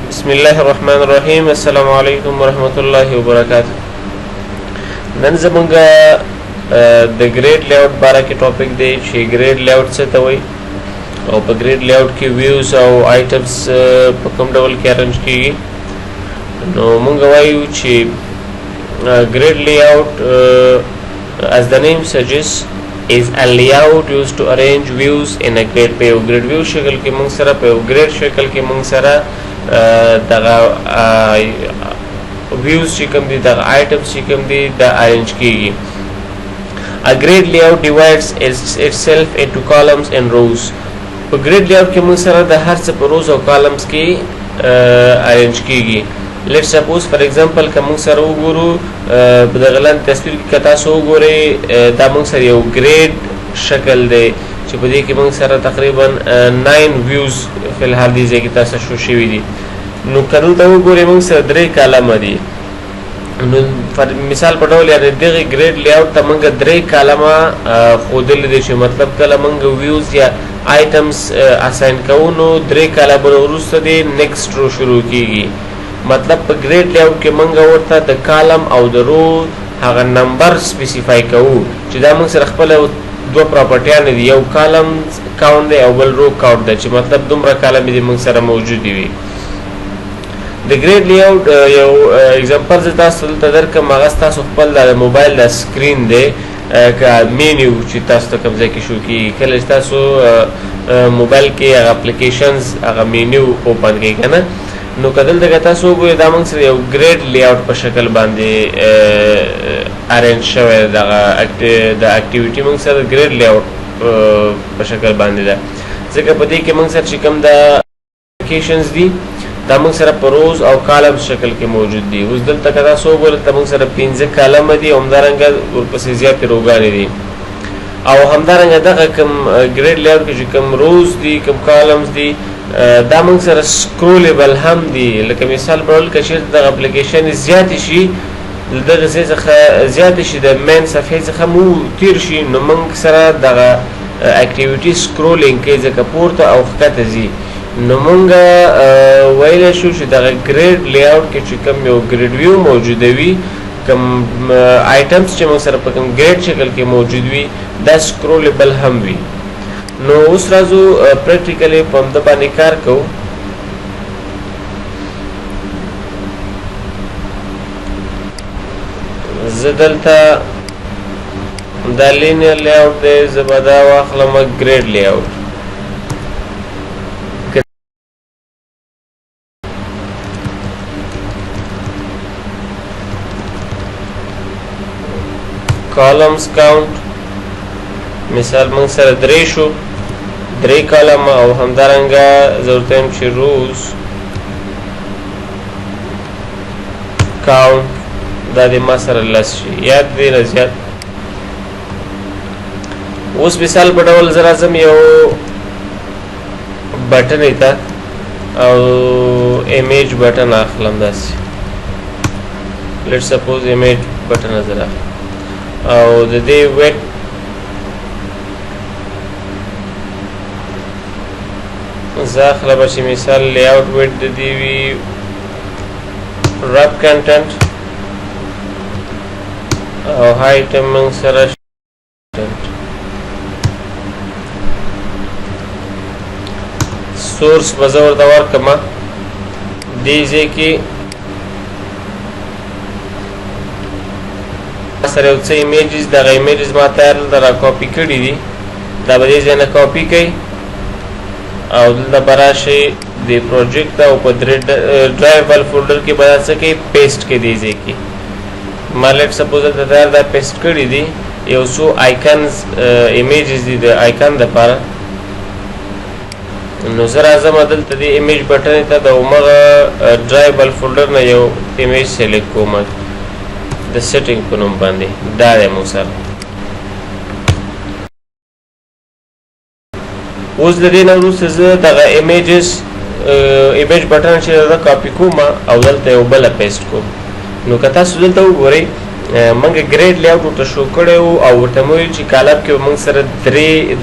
بسم الله الرحمن الرحیم. السلام علیکم ورحمۃ اللہ وبرکاتہ. نن زمونږ د ګریډ لیاوټ باره کې ټاپک دی چې ګریډ لیاوټ څه ته وایي او په ګریډ لیاوټ کې ویوز او آیټمز په کوم ډول کې ارنج کیږي. نو مونږ وایو چې ګریډ لیاوټ as the name suggests is a layout used to arrange views in a grid. په یو ګریډ ویو شکل کې مونږ سره په یو ګریډ شکل کې مونږ سره دغه views چې کوم دي دغه items چې کوم دي دا arrange کیږي. A grid layout divides itself into columns and rows. په grid layout کې موږ سره د هر څه په rows او columns کې arrange کیږي. Let's suppose for example که موږ سره وګورو په دغه لاندې تصویر کې که تاسو وګورئ دا موږ سره یو grid شکل دی چې په دې کې موږ سره تقریبا 9 views فی الحال دې ځای کې تاسو شو شوي دي. نو که دلته وګورئ موږ سره 3 کالمه دي. نو مثال په ډول یعنې دغه ګریډ لیاوټ ته موږ 3 کالمه ښودلی دی چې مطلب کله موږ ویوز یا آیټمز اساین کوو نو 3 کالمونه وروسته دی نیکسټ رو شروع کیږي. مطلب په ګریډ لیاوټ کې موږ ورته د کالم او د رو هغه نمبر سپیسیفای کوو چې دا موږ سره خپله دوه پراپرټیانې دي، یو کالم کاونټ دی او بل رو کاونټ دی چې مطلب دومره کالمې دي موږ سره موجودې وي. د ګریډ لیاوټ یو اگزامپل زه تاسو دلته درکړم، هغه ستاسو خپل د موبایل د سکرین دی که مینیو چې تاسو ته کوم ځای کې شو کېږي. کله چې تاسو موبایل کې هغه اپلیکیشنز هغه مینیو اوپن کړئ که نه، نو که دلته که تاسو وګورئ دا موږ سره یو ګریډ لیاوټ په شکل باندې ارینج شوی دغه د اکټیویټي موږ سره ګریډ لیاوټ په شکل باندې ده، ځکه په دې کې موږ سره چې کوم د اپلیکیشنز دي دا موږ سره په روز او کالم شکل کې موجود دي. اوس دلته که تاسو وګورئ دلته موږ سره 15 کالمه دي او همدارنګه ورپسې زیاتې روګانې دي او همدارنګه دغه کوم ګریډ لیاوټ کې چې کوم روز دي کوم کالمز دي دا موږ سره سکرولبل هم دي. لکه مثال په ډول که چېرته دغه اپلیکیشن زیاتې شي له دغه ځای څخه زیاتې شي د مین صفحې څخه مو تیر شي نو موږ سره دغه اکټیویټي سکرولینګ کوي ځکه پورته او ښکته ځي. نو مونږ ویلی شو چې دغه ګریډ لیاوټ کې چې کوم یو ګریډ ویو موجوده وي کوم آیټمز چې موږ سره په کوم ګریډ شکل کې موجود وي دا سکرولبل هم وي. نو اوس راځو پریکټیکلی په همده باندې کار کوو. زه دلته دا لینیر لیاوټ دی، زه به دا واخلم ګریډ لیاوټ. columns count مثال موږ سره 3 شو 3 کالم او همدارنګه زه ورته وایم چې روز count دا د ما سره 10 شي یا دې نه زیات. اوس مثال په ډول زه راځم یو بټن ته او ایمیج بټن اخلم داسې لیټ سپوز ایمیج بټن زه اخلم او د دې ویټ زه اخلم چې مثال لیاوټ ویټ د دې وي رب کنټنټ او هایټ موږ سره سورس به زه ورته ورکړم دې ځای کې سره یو څه ایمیجز دغه ایمیجز ما تیار دلته را کاپي کړي دي دا به دې ځای نه کاپي کوئ او دلته به راشئ د پروجیکټ ته او په ډرایول فولډر کې به دا څه کوئ پیسټ کوئ دې ځای کې. ما لیټ سپوز دلته تیار دا پیسټ کړي دي یو څو آیکنز ایمیجز دي د آیکن دپاره. نو زه راځم دلته دې ایمیج بټن ته د همغه ډرایول فولډر نه یو ایمیج سلیکټ کوم د سیټینګ په نوم باندې دا دی موږ سره. اوس د دې نه وروسته زه دغه ایمیج بټن چې دا کاپي کوم او دلته یو بله پیسټ کوم. نو که تاسو دلته وګورئ منګه ګریډ لیاوټ ورته شو کړی وو او ورته مو ویل چې کالم کې به موږ سره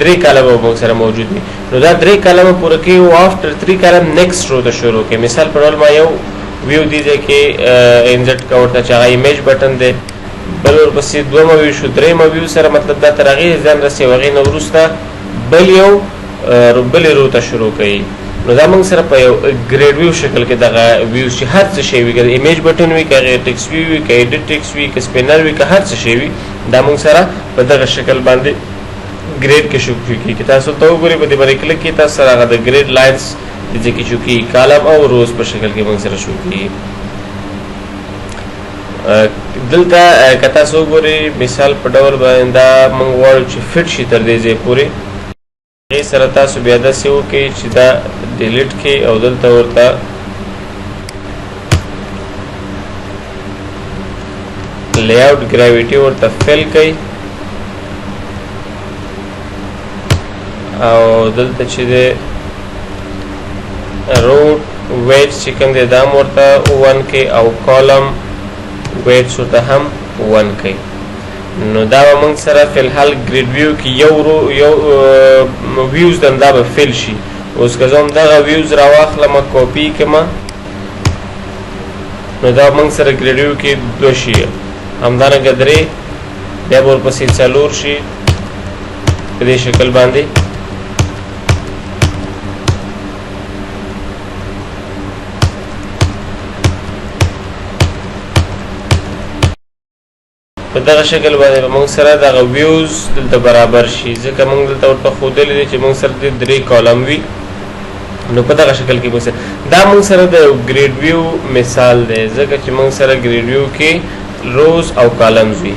درې کالم به موږ سره موجود وي نو دا 3 کالم پوره کوي او افټر 3 کالم نیکسټ رو ته شروع کوي مثال په ډول ما یو ویو دی کې انزرټ کا ورته چې هغه ایمیج بټن دی بل ورپسې دومه ویو شو درېمه ویو سره مطلب دا تر هغې ځان رسي او هغې نه وروسته بل یو بلې رو ته شروع کوي نو دا موږ سره په یو ګریډ ویو شکل کې دغه ویوز چې هر څه شی وي که ایمیج بټن وي که هغې ټکس ویو وي که ایډیټ ټکس وي که سپینر وي که هر څه شی وي دا موږ سره په دغه شکل باندې ګریډ کې شو کېږي تاسو ته وګورئ په دې باندې کلک کړئ تاسو سره هغه د ګریډ لاینز د دې کې شو کېږي کالم او روز په شکل کې موږ سره شو کېږي دلته که تاسو وګورئ مثال په ډول باندې دا موږ غواړو چې فټ شي تر دې ځای پورې هغې سره تاسو بیا داسې وکړئ چې دا ډیلیټ کړئ او دلته ورته لیاوټ ګراویټي ورته فل کړئ او دلته چې دی روټ ویټ چې کوم دی دا هم ورته 1 کړئ او کالم ویټس ورته هم 1 کړئ نو دا به موږ سره فی الحال ګریډ ویو کې یو ویوز دا به فل شي اوس که زه هم دغه ویوز راواخلم کاپي کړم نو دا موږ سره ګریډ ویو کې 2 شي همدارنګه 3 بیا به ورپسې 4 شي په دې شکل باندې په دغه شکل باندې به موږ سره دغه ویوز دلته برابر شي ځکه موږ دلته ورته ښودلی دی چې موږ سره د 3 کالم وي نو په دغه شکل کې موږ سره دا موږ سره د ګریډ ویو مثال دی ځکه چې موږ سره ګریډ ویو کې روز او کالمز وي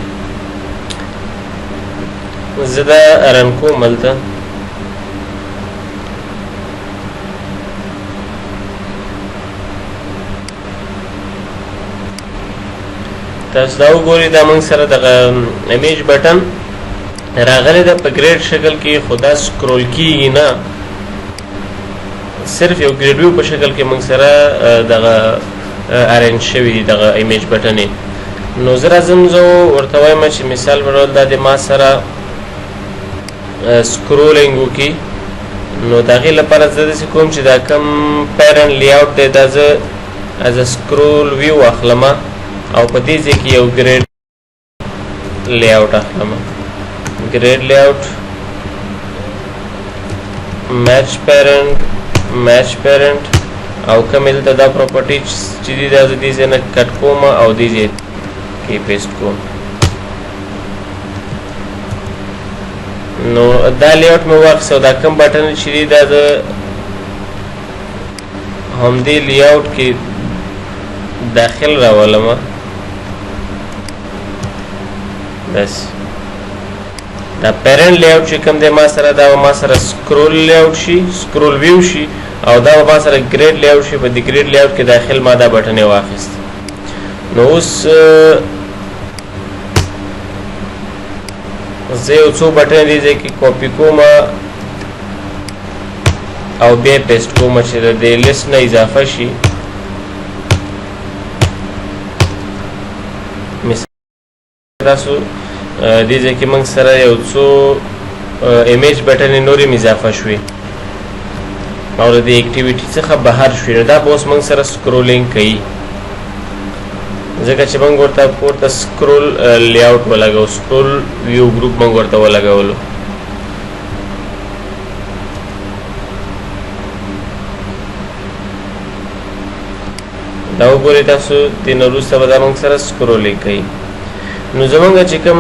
زه دا رن کوم هلته تاسو دا وګورئ دا موږ سره دغه امیج بټن راغلی ده په ګریډ شکل کې خو دا سکرول کیږي نه صرف یو ګریډ ویو په شکل کې موږ سره دغه ارینج شوي دي دغه امیج بټنې نو زه راځم زه ورته وایم چې مثال په ډول دا د ما سره سکرولینګ وکړي نو د هغې لپاره زه داسې کوم چې دا کوم پیرن لیاوټ دی دا زه از سکرول ویو اخلم او په دې ځای کې یو ګریډ لیاوټ اخلم ګریډ لیاوټ میچ پیرنټ او کومې دلته دا پراپرټي چې دي دا زه دې ځای نه کټ کوم او دې ځای کې پیسټ کوم نو دا لیاوټ مې واخیست او دا کوم بټن چې دي دا د همدې لیاوټ کې داخل راولم بس دا پیرنټ لیاوټ چې کوم دی ما سره دا ما سره سکرول لیاوټ شي سکرول ویو شي او دا ما سره ګریډ لیاوټ شي په دې ګریډ لیاوټ کې داخل ما دا بټن یې واخیست نو اوس زه یو څو بټن دې ځای کې کاپي کوم او بیا پیسټ کوم چې د دې لیست نه اضافه شي تاسو دې ځای کې موږ سره یو څو ایمیج بټنې نورې هم اضافه شوې او د دې اکټیویټي څخه بهر شوې نو دا به اوس موږ سره سکرولینګ کوي ځکه چې موږ ورته سکرول لیاوټ ولګو سکرول ویو ګروپ موږ ورته ولګولو دا وګورئ تاسو دې نه وروسته به دا موږ سره سکرولینګ کوي نو زمونږ چې کوم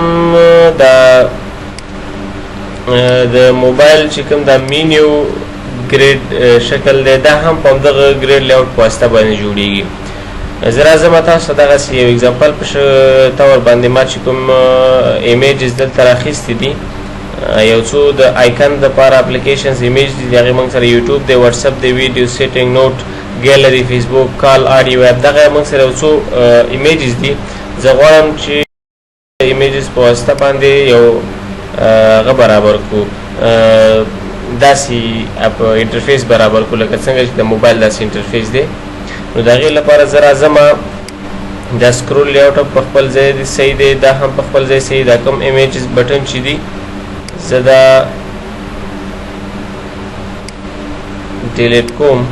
د موبایل چې کوم دا مینیو ګریډ شکل دی دا هم په همدغه ګریډ لیاوټ په واسطه باندې جوړیږي زه راځم تاسو ته دغسې یو اګزامپل په طور باندې ما چې کوم ایمیجز دلته راخیستي دي یو څو د آیکن دپاره اپلیکیشنز ایمیج دي د هغې موږ سره یوټیوب دی وټساپ دی ویډیو سیټینګ نوټ ګیلري فیسبوک کال آډیو ایپ دغه موږ سره یو څو ایمیجز دي زه غواړم چې ایمیجز په واسطه باندې یو هغه برابر کړو داسې انټرفیس برابر کړو لکه څنګه چې د موبایل داسې انټرفیس دی نو د هغې لپاره زه راځم دا سکرول لیاوټ هم په خپل ځای دی صحیح دی دا هم په خپل ځای صحیح دا کوم ایمیجز بټن چې دي زه دا ډیلیټ کوم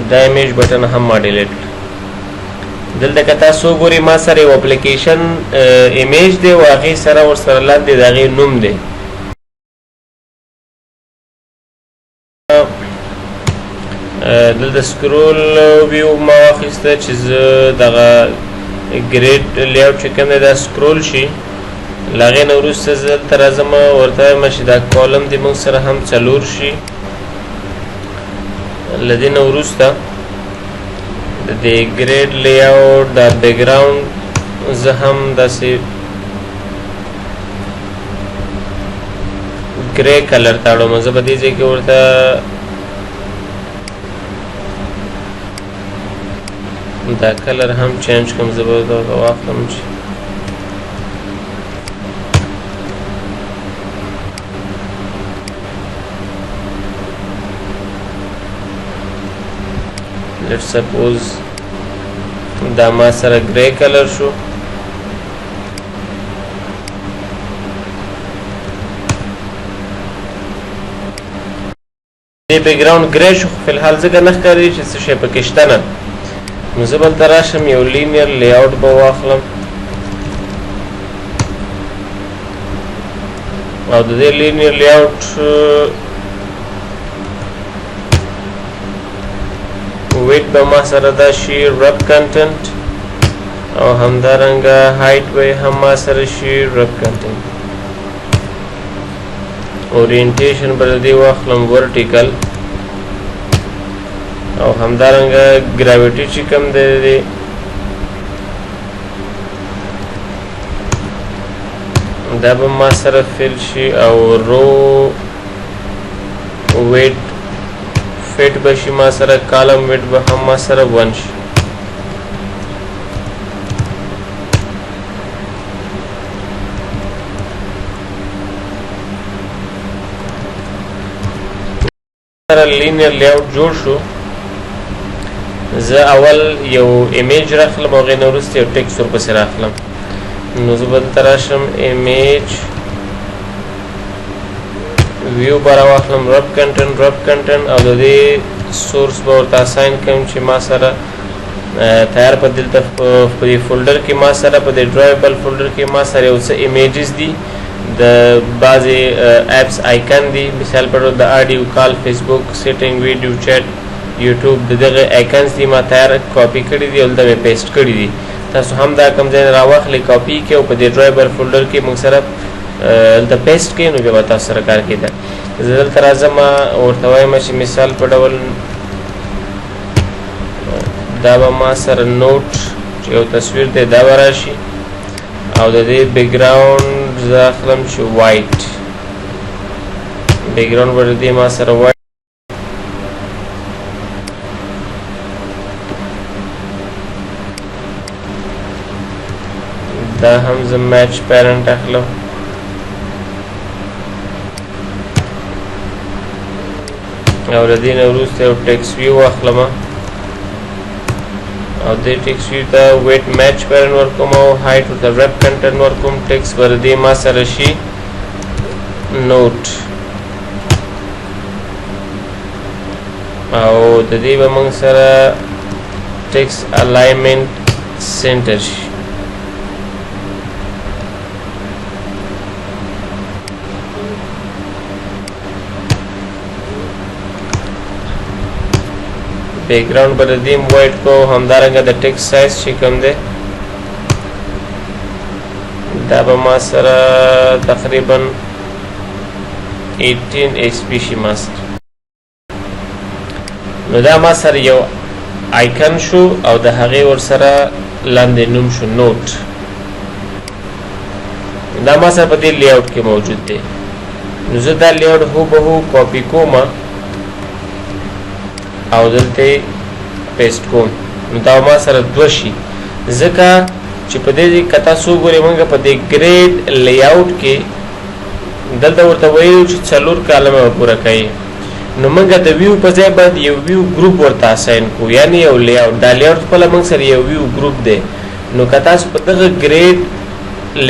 دا ایمیج بټن هم ما ډیلیټ دلته که تاسو ګورئ ما سره یو اپلیکیشن ایمیج دی او هغې سره ورسره لاندې د هغې نوم دی دلته سکرول ویو ما واخیسته چې زه دغه ګریډ لیاوټ چې کوم دی دا سکرول شي له هغې نه وروسته زه دلته راځم ورته وایم چې دا کالم دی موږ سره هم 4 شي له دې نه وروسته د ګریډ لیاوټ دا بیکګراوند زه هم داسې ګری کلر ته اړوم زه به دې ځای کې ورته دا کلر هم چینج کوم زه به ورته واخلم چې let's suppose دا ما سره گری کلر شو دی بیکګراوند گری شو فی الحال ځکه نه ښکاري چې څه شی پکې شته نه نو زه به دلته راشم یو لینیر لیاوټ به واخلم او د دې لینیر لیاوټ ویټ به ما سره دا شي رب کنټنټ او همدارنګه هایټ به هم ما سره شي رب کنټنټ اورینټیشن به دې واخلم ورټیکل او همدارنګه ګراویټي چې کوم دی دا به ما سره فیل شي او رو ویټ فیټ بشي ما سره کالم ویټ به هم ما سره 1 شي سره لینیر لیاوټ جوړ شو زه اول یو ایمیج راخلم او هغې نه وروسته یو ټیکسټ ورپسې راخلم نو زه به دلته راشم ایمیج ویو به راواخلم رب کنټنټ او د دې سورس به ورته اساین کړم چې ما سره تیار په دلته په دې فولډر کې ما سره په دې ډرایوبل فولډر کې ما سره یو څه ایمیجز دي د بعضې اپس آیکن دي مثال په ډول د آډیو کال فیسبوک سیټینګ ویډیو چیټ یوټیوب د دغه آیکنز دي ما تیار کاپي کړي دي او دلته مې پیسټ کړي دي تاسو هم دا کوم ځای نه راواخلئ کاپي کړئ او په دې ډرایوبل فولډر کې موږ سره دلته پیسټ کړئ نو بیا به تاسو سره کار کېده زه دلته راځم ورته وایم چې مثال په ډول دا به ما سره نوټ چې یو تصویر دی دا به راشي او د دې بیکګراوند زه اخلم چې وایټ بیکګراوند به د دې ما سره وایټ دا هم زه میچ پیرنټ اخلم او د دې نه وروسته یو ټیکسټ ویو اخلم او دې ټیکسټ ویو ته ویټ میچ پیرنټ ورکوم او هایټ ورته رب کنټنټ ورکوم ټیکسټ به د دې ما سره شي نوټ او د دې به موږ سره ټیکسټ الاینمنټ سنټر شي بیکګراوند به د دې وایټ کو همدارنګه د ټیکسټ سایز چې کوم دی دا به ما سره تقریبا 18 ایچ پی شي ما سره نو دا ما سره یو آیکن شو او د هغې ورسره لاندې نوم شو نوټ دا ما سره په دې لیاوټ کې موجود دی نو زه دا لیاوټ هوبهو کاپي کوم او دلته پیسټ کوم نو دا ما سره 2 شي ځکه چې په دې کتا سو ګورې موږ په دې ګریډ لیاوټ کې دلته ورته وایو چې څلور کالمه پوره کړي نو موږ د ویو په ځای باندې یو ویو ګروپ ورته اساین کو یعنی یو لیاوټ دا لیاوټ خپل موږ سره یو ویو ګروپ دی نو کتا په دغه ګریډ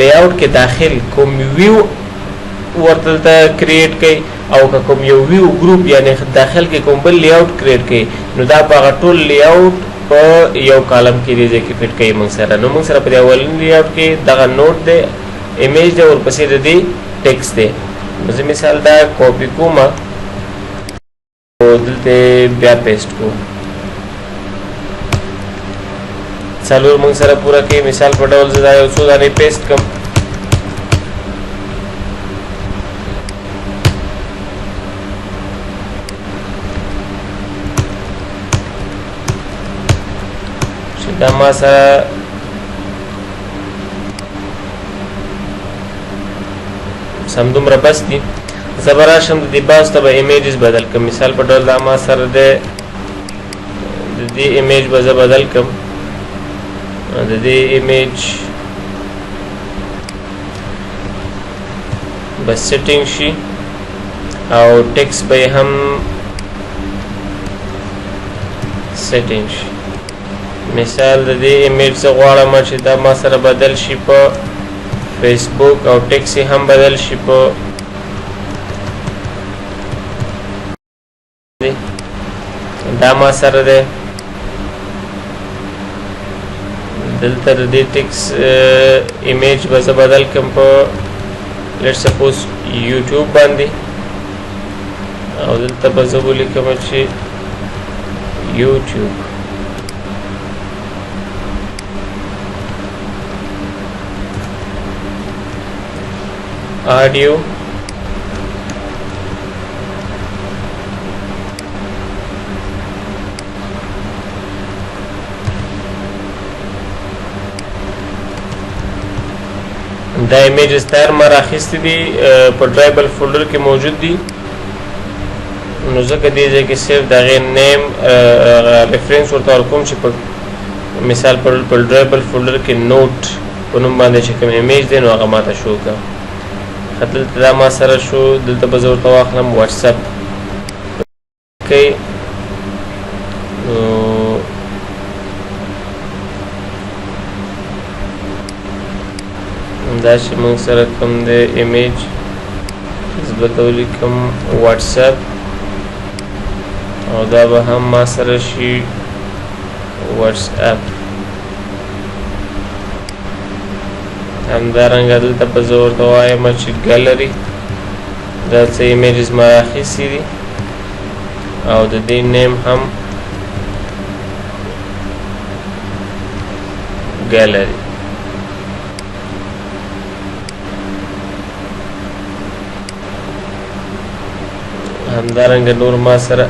لیاوټ کې داخل کوم ویو ورته کریټ کړي او کوم یو ویو ګروپ یعنی داخل کې کوم بل لیاوټ کریټ کړي نو دا په ټول لیاوټ په یو کالم کې دی چې فټ کړي موږ سره نو موږ سره په اولین لیاوټ کې دغه نوٹ دی ایمیج دی او پسې د دې ټیکست دی زه مثال دا کاپی کوم او دلته بیا پیسټ کوم څلور موږ سره پورا کې مثال په ډول زه دا یو څو ځله پیسټ کوم دا ما سره سم دومره بس دي زبراشم د دې باز ته به ایمیجز بدل کوم مثال په ډول دا ما سره د دې ایمیج به زه بدل کوم د دې ایمیج بس سیټینګ شي او ټیکست به هم سیټینګ شي مثال د دې ایمیج څخه غواړم چې دا ما سره بدل شي په فیسبوک او ټیکس هم بدل شي په دا ما سره ده دلته د دې ټیکس ایمیج به زه بدل کوم په لیټس سپوز یوټیوب باندې او دلته به زه ولیکم چې یوټیوب audio دا ایمیجز تر ما راخستی دي په ډرایبل فولډر کې موجود دي نو ځکه دې ځای کې صرف دغه نیم ریفرنس ورته ورکوم چې په مثال پر ډرایبل فولډر کې نوٹ په نوم باندې چې کوم ایمیج دی نو هغه ماته شو کا دلته دا ما سره شو دلته به زه ورته واخلم واتساپ کوي دا چې موږ سره کوم دی ایمیج زه به ته ولیکم واتساپ او دا به هم ما سره شي واتساپ همدارنګه دلته به زه ورته وایم چې ګیلري دا څه ایمیجز ما راخیستي دي او د دې نیم هم ګیلري همدارنګه نور ما سره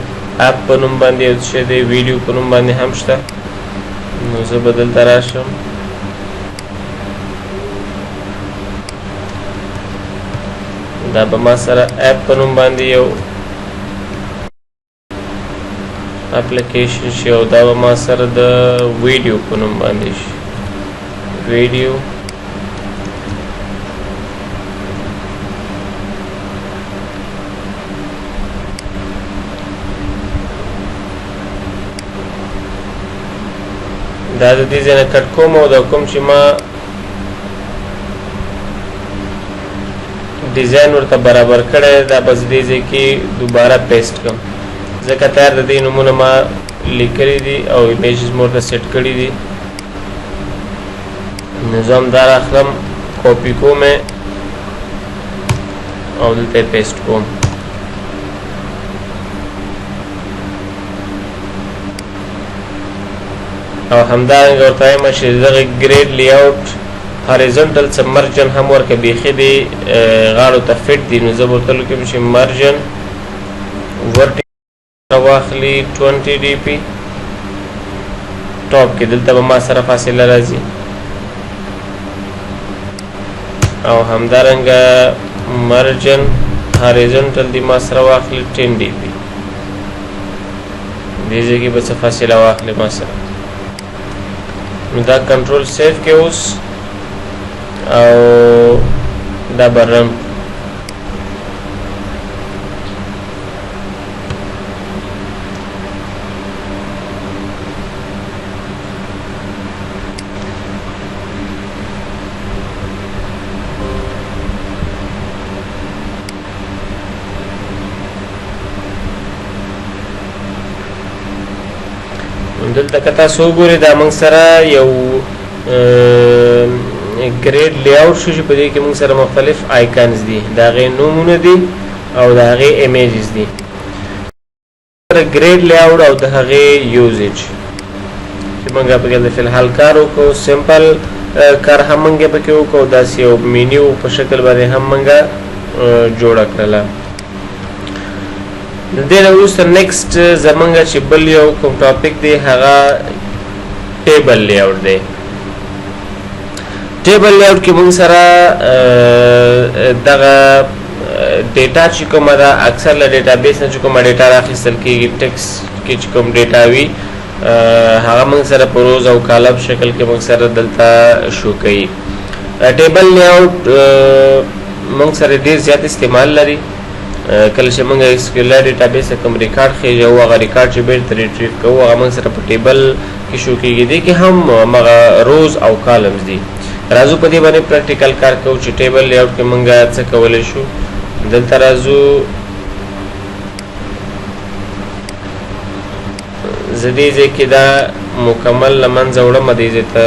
اپ په نوم باندې یو څه دی ویډیو په نوم باندې هم شته نو زه به دلته راشم دا به ما سره اپ په نوم باندې یو اپلیکیشن شي او دا به ما سره د ویډیو په نوم باندې شي ویډیو دا د دې ځای نه کټ کوم او دا کوم چې ما ډیزاین ورته برابر کړی دا بس دې ځای کې دوباره پیسټ کړم ځکه تیار د دې نومونه ما لیکلي دي او ایمیجز مو ورته سیټ کړي دي نظام دار اخلم کاپی کوم او دلته پیسټ کوم او همدارنګه ورته وایم چې دغه ګریډ لیاوټ هاریزونټل څه مرجن هم ورکه بیخي دی غاړو ته فټ دي نو زه به ورته لیکم چې مرجن ورټیکل واخلي 20 ډي پي ټاپ کې دلته به ما سره فاصله راځي او همدارنګه مرجن هاریزونټل دی ما سره واخلي 10 ډي پي دې ځای کې به څه فاصله واخلي ما سره نو دا کنټرول سیف کې اوس او دا برم دلته که تاسو وګورئ دا موږ سره یو ګریډ لیاوټ شو چې په دې کې موږ سره مختلف آیکنز دي د هغې نومونه دي او د هغې ایمیجز دي ګریډ لیاوټ او د هغې یوزیج چې موږ پکې د فلحال کار وکړو سمپل کار هم موږ پکې وکړو داسې یو مینیو په شکل باندې هم موږ جوړه کړله د دې نه وروسته نیکسټ زمونږ چې بل یو کوم ټاپک دی هغه ټیبل لیاوټ دی ټیبل لیاوټ کې موږ سره دغه ډیټا چې کومه ده اکثر له ډیټابیس نه چې کومه ډیټا راخیستل کېږي ټکس کې چې کوم ډیټا وي هغه موږ سره په روز او کالم شکل کې موږ سره دلته شو کوي ټیبل لیاوټ موږ سره ډېر زیات استعمال لري کله چې موږ SQL ډیټابیس کوم ریکارډ خېږي او هغه ریکارډ چې بیرته ریټریټ کوو هغه موږ سره په ټیبل کې شو کېږي دې کې هم هغه روز او کالمز دي راځو په دې باندې پریکټیکل کار کوو چې ټیبل لیاوټ کې موږ څه کولی شو دلته راځو زه دې ځای کې دا مکمل له منځه وړم دې ځای ته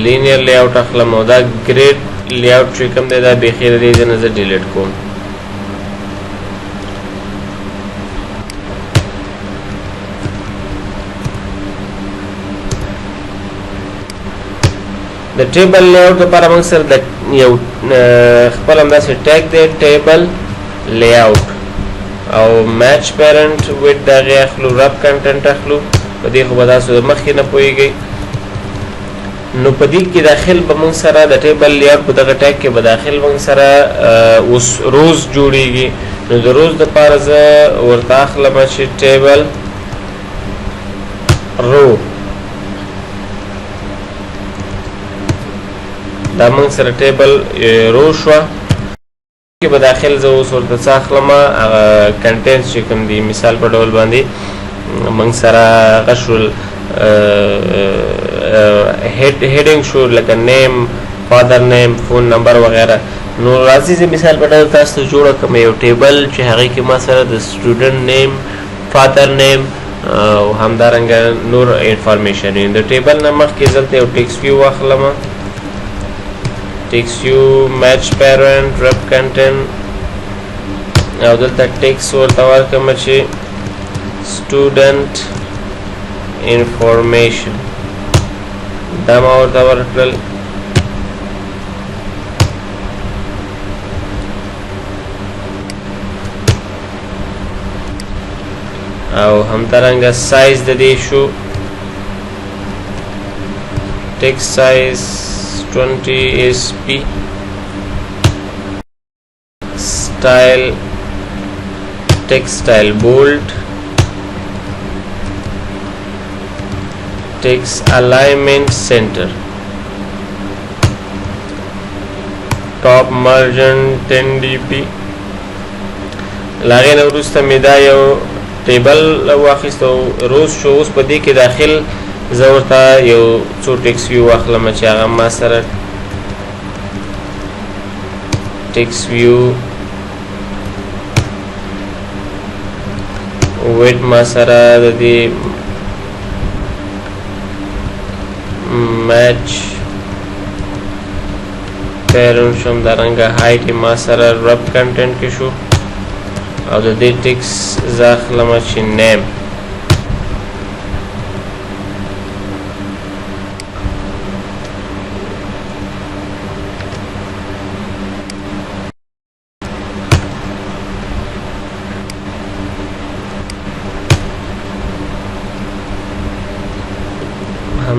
لینیر لیاوټ اخلم او دا ګریډ لیاوټ چې کوم دی دا بیخي د دې ځای نه زه ډیلیټ کوم د ټیبل لیاوټ لپاره موږ سره د یو خپل همداسې ټیګ دی ټیبل لیاوټ او میچ پیرنټ ویډ د هغې اخلو رب کنټنټ اخلو په دې خو به تاسو د مخکې نه پوهېږئ نو په دې کې داخل به موږ سره د ټیبل لیاوټ په دغه ټیګ کې به داخل موږ سره اوس روز جوړېږي نو د روز دپاره زه ورته اخلم چې ټیبل رو دا موږ سره ټیبل رو شوه کې به داخل زه اوس ورته څه اخلم هغه کنټینټس چې کوم دي مثال په ډول باندې موږ سره هغه شول هیډینګ شو لکه نیم فادر نیم فون نمبر وغیره نو راځي زه مثال په ډول تاسو ته جوړه کړم یو ټیبل چې هغې کې ما سره د سټوډنټ نیم فادر نیم او همدارنګه نور انفارمیشن وي د ټیبل نه مخکې دلته یو ټیکس ویو واخلم ټیکس ویو میچ پیرنټ رب کنټنټ او دلته ټیکس ورته ورکړم چې سټوډنټ انفارمیشن دا ما ورته ورکړل او همدارنګه سایز د دې شو ټیکسټ سایز 20 SP style text style bold text alignment center top margin 10 dp لاغې نه وروسته مې دا یو ټیبل واخیستو روز شو اوس په دې کې داخل زه ورته یو څو ټیکس ویو واخلم چې هغه ما سره ټیکس ویو ویډ ما سره د دې میچ پیرنټ شو همدارنګه هایټ یې ما سره رب کنټنټ کې شو او د دې ټیکس زه اخلم چې نیم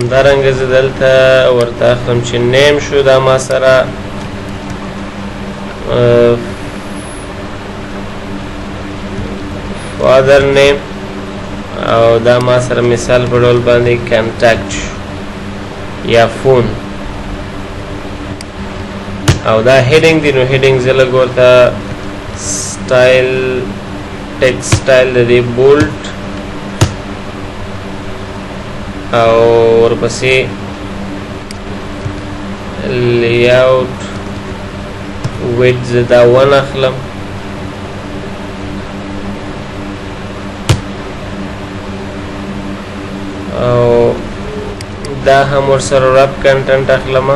همدارنګه زه دلته ورته اخلم چې نیم شو دا ما سره فادر نیم او دا ما سره مثال په ډول باندې کانټاکټ یا فون او دا هیډینګ دی. نو هیډینګ زه لږ ورته سټایل ټیکسټ سټایل د دې بولټ او ورپسې لیاوټ ویډ زه دا 1 اخلم او دا هم ورسره رب کنټنټ اخلم.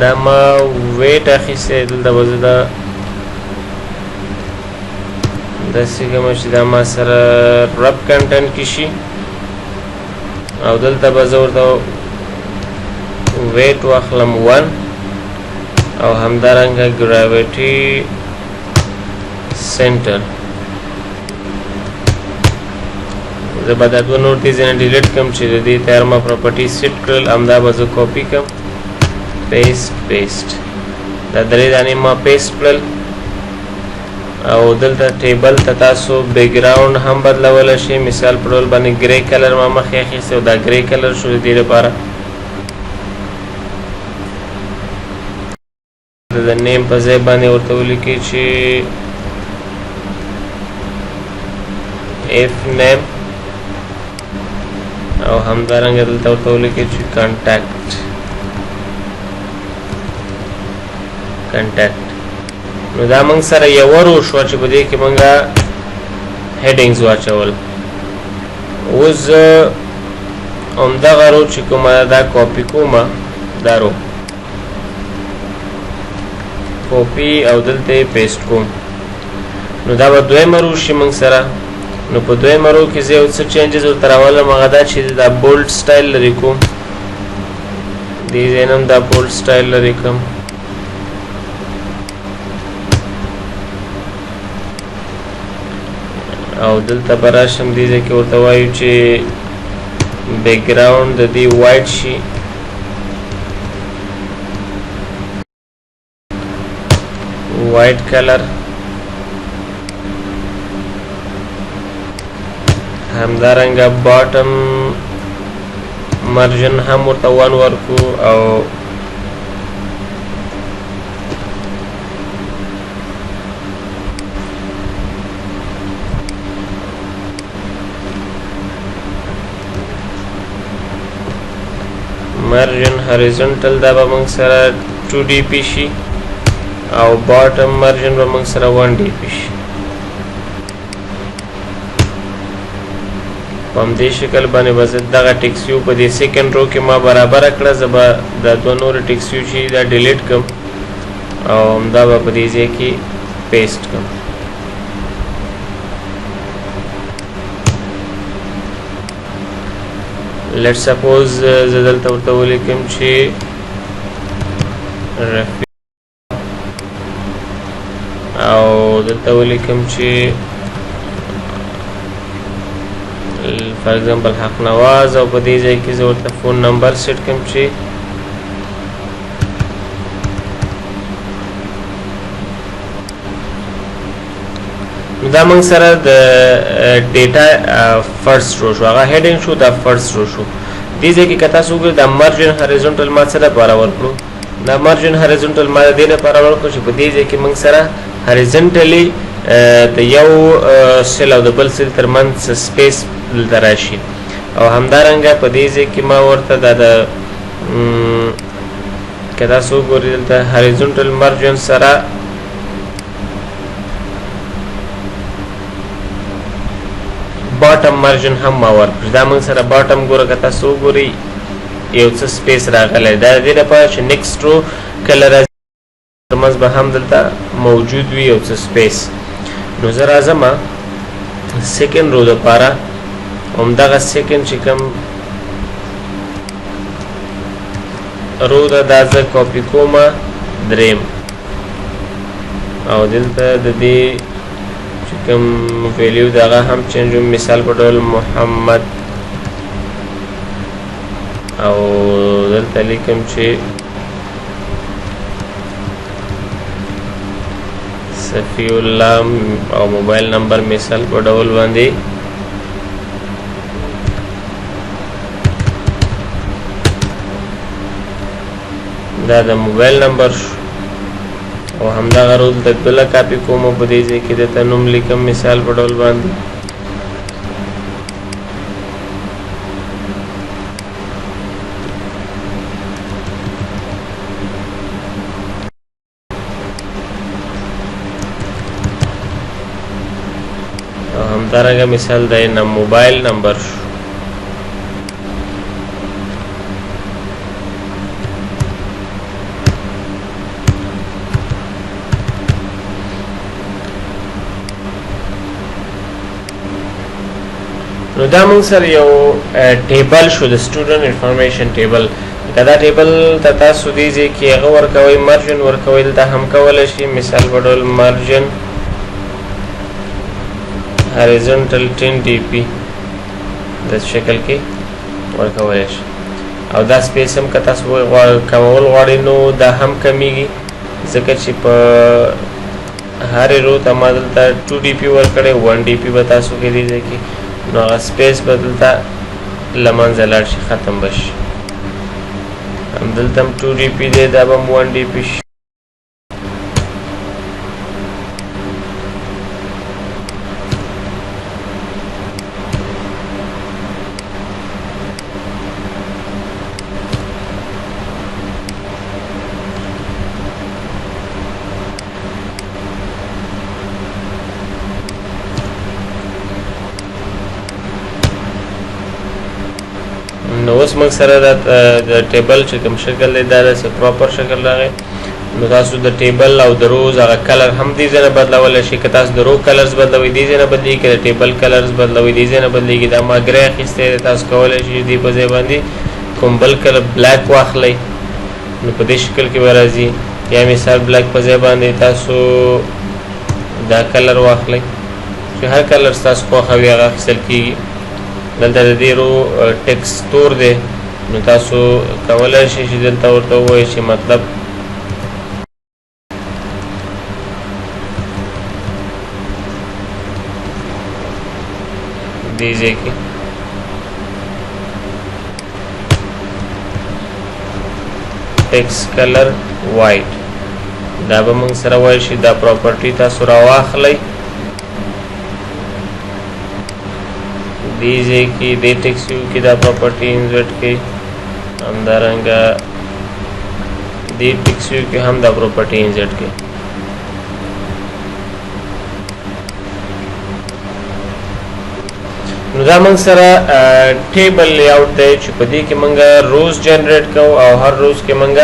دا ما ویټ اخیستی دلته به زه دا داسې کومه چې دا ما سره رب کنټنټ کې شي او دلته به زه ورته ویټ واخلم 1 او همدارنګه ګراویټي سنټر زه به دا دوه نور دې ځای نه ډیلیټ کړم چې د دې تیار ما پراپرټي سیټ کړل همدا به زه کاپي کړم پیسټ دا درې دانې ما پیسټ کړل او دلته ټیبل ته تاسو بیک ګراوند هم بدلولی شئ. مثال په ډول باندې ګری کلر ما مخکې اخیستی او دا ګری کلر شو د دې لپاره د نیم په ځای باندې ورته ولیکئ چې اف نیم او همدارنګه دلته ورته ولیکئ چې کانټاکټ نو دا موږ سره یو ورو شو چې په دې کې موږ هیډینګز واچول. اوس همدغه رو چې کومه دا کاپي کومه دا رو کاپي او دلته پیسټ کوم نو دا به دویمه رو شي موږ سره. نو په دویمه رو کې زه یو څه چینجز ورته راولم هغه دا چې دا بولډ سټایل لري کوم دې ځای نه هم دا بولډ سټایل لري کوم او دلته به راشم دې ځای کې ورته وایو چې بیک ګراوند د دې وایټ شي وایټ کلر همدارنګه باټم مرجن هم ورته 1 ورکو او margin horizontal دا به موږ سره 2dp شي او bottom margin به موږ سره 1dp شي. په همدې شکل باندې به زه دغه ټکسیو په دې سیکنډ رو کې ما برابره کړه. زه به دا دوه نور ټکسیو چې دا ډیلیټ کړم او همدا به په دې ځای کې پیسټ کړم. لیټ سپوز زه دلته ورته ولیکم چې رفیع او دلته ولیکم چې فار ایگزامپل حق نواز او په دې ځای کې زه ورته فون نمبر سیټ کړم چې دا موږ سره د ډیټا فرست رو شو هغه هیډینګ شو دا فرست رو شو. دې ځای کې که تاسو وګورئ دا مرجن هریزونټل ما څه لپاره ورکړو دا مرجن هریزونټل ما د دې لپاره ورکړو چې په دې ځای کې موږ سره هریزونټلی د یو سیل او د بل سیل ترمنځ سپیس دلته راشي او همدارنګه په دې ځای کې ما ورته دا د که تاسو وګورئ دلته هریزونټل مرجن سره باټم مرجن هم ما ورکړ. دا موږ سره باټم ګوره که تاسو وګورئ یو څه سپیس راغلی دا د دې لپاره چې نیکسټ رو کله راځي ترمنځ به هم دلته موجود وي یو څه سپیس. نو زه راځم سیکنډ رو دپاره همدغه سیکنډ چې کوم رو ده دا زه کاپي کومه دریم او دلته د دې چې کوم ویلیو د هغه هم چینج مثال په ډول محمد او دلته لیکم چې صفی الله او موبایل نمبر مثال په ډول باندې دا د موبایل نمبر او همدغه رول د بله کاپي کوم او په دې ځای کې درته نوم لیکم مثال په ډول باندې او همدارنګه مثال د موبایل نمبر شو نو دا موږ سره یو ټیبل شو د سټوډنټ انفارمیشن ټیبل دا ټیبل ته تاسو دې ځای کې هغه ورکوئ مرجن ورکوئ دلته هم کولی شي مثال په ډول مرجن هاریزونټل 10 ډي پي د شکل کې ورکولی شي او دا سپیس هم که تاسو کمول غواړئ نو دا هم کمیږي ځکه چې په هرې رو ته ما دلته 2 ډي پي ورکړی 1 ډي پي به تاسو کې دې ځای کې نو هغه سپیس به دلته له منځه لاړ شي ختم به شي همدلته هم 2 ډي پي دی دا به هم 1 ډي پي شي نو اوس موږ سره د ټیبل چې کوم شکل دی دا داسې پراپر شکل راغی نو تاسو د ټیبل او د روز هغه کلر هم دې ځای نه بدلولی شئ که تاسو د رو کلرز بدلوئ دې ځای نه بدلېږي که د ټیبل کلرز بدلوئ دې ځای نه بدلېږي دا ما ګری اخیستی دی تاسو کولی شئ دې په ځای باندې کوم بل کلر بلیک واخلئ نو په دې شکل کې به راځي یا مثال بلیک په ځای باندې تاسو دا کلر واخلئ چې هر کلر ستاسو خوښه وي هغه اخیستل کېږي دلته د دې رو ټکس تور دی نو تاسو کولی شئ چې دلته ورته ووایئ چې مطلب دې ځای کې ټکس کلر وایټ دا به موږ سره وایي شي دا پراپرټي تاسو راواخلئ دې ځای کې دې ټکس یو کې دا پراپرټي انزرټ کړئ همدارنګه دې ټکس یو کې هم دا پراپرټي انزرټ کړئ نو دا موږ سره ټیبل لی آوټ دی چې په دې کې موږ روز جنریټ کوو او هر روز کې موږ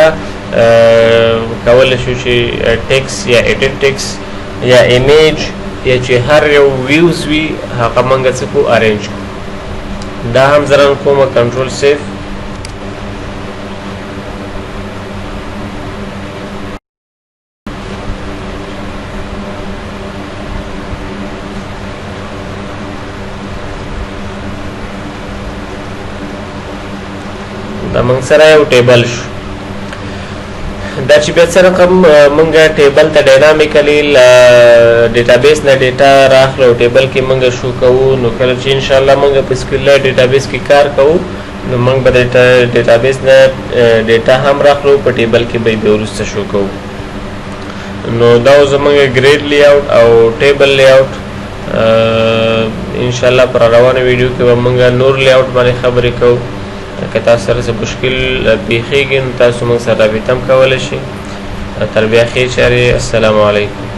کولی شو چې ټکس یا ایډیټ ټکس یا ایمیج یا چې هر یو ویوز وي هغه موږ څه کوو ارینج کوو دا هم زه رن کوم کنټرول سیف دا موږ سره یو ټیبل شو دا چې بیا څه رقم موږ ټیبل ته ډاینامیکلی ډیټابیس نه ډیټا راخلو ټیبل کې موږ شو کوو نو کله چې انشاءالله موږ په سکیولر ډیټابیس کې کار کوو نو موږ به ډیټابیس نه ډیټا هم راخلو په ټیبل کې به یې بیا وروسته شو کوو نو دا زموږ ګریډ لی آوټ او ټیبل لی آوټ انشاءالله پر روانه ویډیو کې به موږ نور لی آوټ باندې خبرې کوو که تاسو سره څه مشکل پیښیږي نو تاسو موږ سره رابطه هم کولی شئ تر بیا خیر چارې السلام علیکم